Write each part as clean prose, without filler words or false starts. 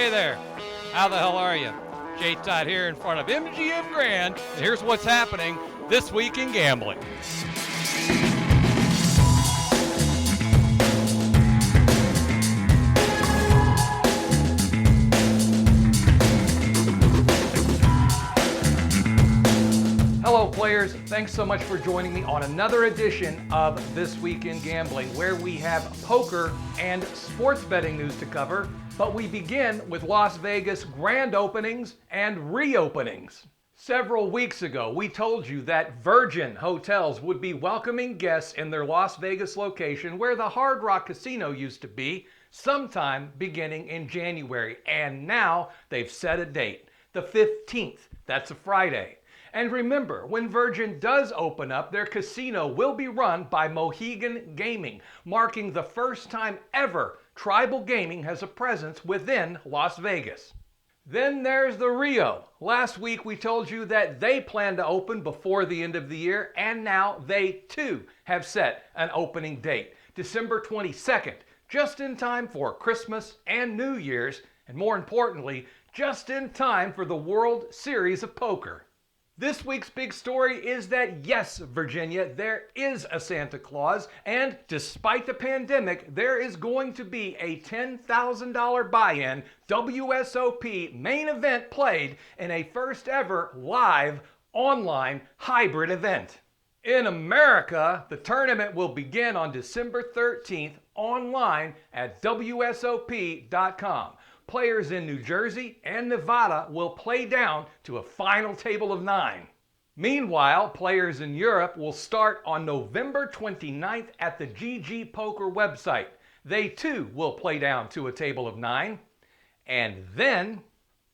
Hey there, how the hell are you? Jay Todd here in front of MGM Grand, and here's what's happening this week in gambling. Hello players, thanks so much for joining me on another edition of This Week in Gambling, where we have poker and sports betting news to cover, but we begin with Las Vegas grand openings and reopenings. Several weeks ago, we told you that Virgin Hotels would be welcoming guests in their Las Vegas location where the Hard Rock Casino used to be, sometime beginning in January, and now they've set a date, the 15th, that's a Friday. And remember, when Virgin does open up, their casino will be run by Mohegan Gaming, marking the first time ever tribal gaming has a presence within Las Vegas. Then there's the Rio. Last week we told you that they plan to open before the end of the year, and now they too have set an opening date, December 22nd, just in time for Christmas and New Year's, and more importantly, just in time for the World Series of Poker. This week's big story is that yes, Virginia, there is a Santa Claus, and despite the pandemic, there is going to be a $10,000 buy-in WSOP Main Event played in a first ever live online hybrid event. In America, the tournament will begin on December 13th online at WSOP.com. Players in New Jersey and Nevada will play down to a final table of 9. Meanwhile, players in Europe will start on November 29th at the GGPoker website. They too will play down to a table of 9. And then,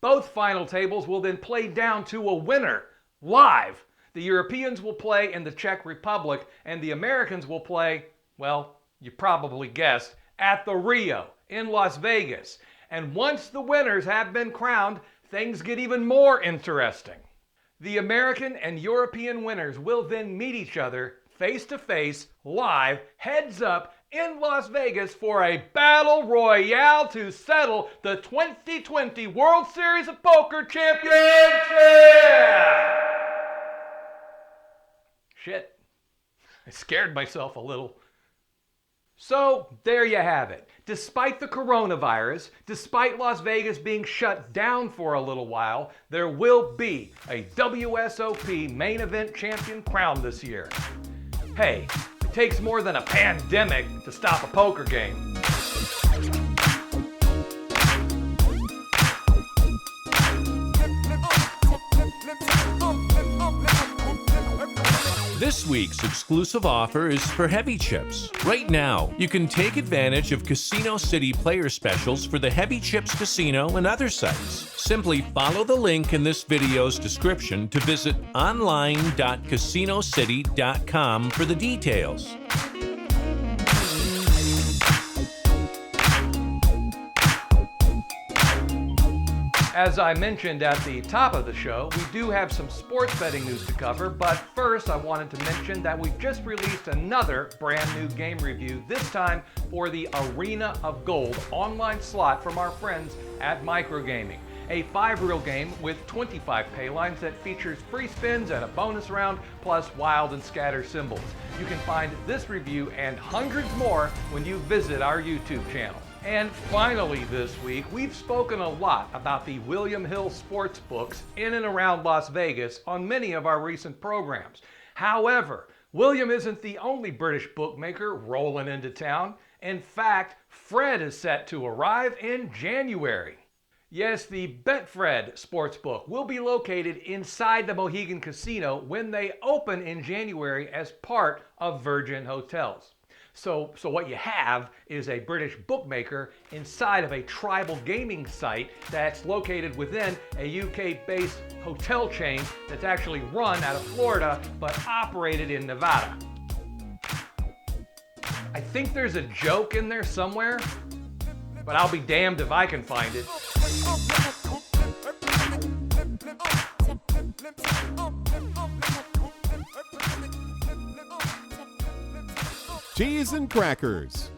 both final tables will then play down to a winner, live. The Europeans will play in the Czech Republic, and the Americans will play, well, you probably guessed, at the Rio in Las Vegas. And once the winners have been crowned, things get even more interesting. The American and European winners will then meet each other face to face, live, heads up in Las Vegas for a battle royale to settle the 2020 World Series of Poker Championship! Shit, I scared myself a little. So, there you have it. Despite the coronavirus, despite Las Vegas being shut down for a little while, there will be a WSOP Main Event champion crowned this year. Hey, it takes more than a pandemic to stop a poker game. This week's exclusive offer is for heavy chips. Right now, you can take advantage of Casino City player specials for the Heavy Chips Casino and other sites. Simply follow the link in this video's description to visit online.casinocity.com for the details. As I mentioned at the top of the show, we do have some sports betting news to cover, but first I wanted to mention that we've just released another brand new game review, this time for the Arena of Gold online slot from our friends at Microgaming. A 5-reel game with 25 pay lines that features free spins and a bonus round, plus wild and scatter symbols. You can find this review and hundreds more when you visit our YouTube channel. And finally this week, we've spoken a lot about the William Hill sports books in and around Las Vegas on many of our recent programs. However, William isn't the only British bookmaker rolling into town. In fact, Fred is set to arrive in January. Yes, the Betfred Sportsbook will be located inside the Mohegan Casino when they open in January as part of Virgin Hotels. So what you have is a British bookmaker inside of a tribal gaming site that's located within a UK-based hotel chain that's actually run out of Florida but operated in Nevada. I think there's a joke in there somewhere, but I'll be damned if I can find it. Cheese and crackers.